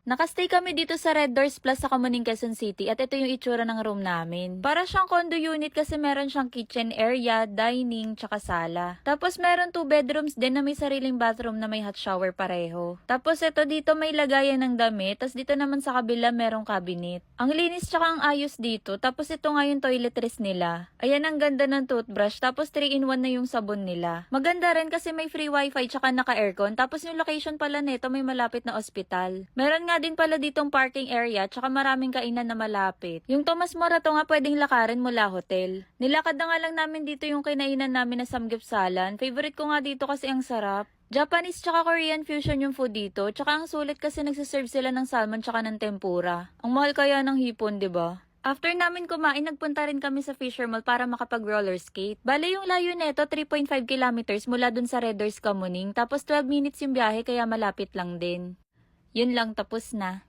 Nakastay kami dito sa Red Doors Plus sa Kamuning, Quezon City at ito yung itsura ng room namin. Para siyang condo unit kasi meron siyang kitchen area, dining, tsaka sala. Tapos meron 2 bedrooms din na may sariling bathroom na may hot shower pareho. Tapos ito dito may lagayan ng damit, tapos dito naman sa kabila merong cabinet. Ang linis tsaka ang ayos dito, tapos ito nga yung toiletries nila. Ayan ang ganda ng toothbrush, tapos 3-in-1 na yung sabon nila. Maganda rin kasi may free wifi tsaka naka-aircon, tapos yung location pala nito may malapit na ospital. Meron nga din pala ditong parking area tsaka maraming kainan na malapit. Yung Tomas Morato nga pwedeng lakarin mula hotel. Nilakad na nga lang namin dito yung kinainan namin na samgyupsalan. Favorite ko nga dito kasi ang sarap. Japanese tsaka Korean fusion yung food dito, tsaka ang sulit kasi nagsiserve sila ng salmon tsaka ng tempura. Ang mahal kaya ng hipon, 'di ba? After namin kumain, nagpunta rin kami sa Fisher Mall para makapag-roller skate. Bale yung layo neto, 3.5 kilometers mula dun sa Red Doors Kamuning, tapos 12 minutes yung biyahe kaya malapit lang din. Yun lang, tapos na.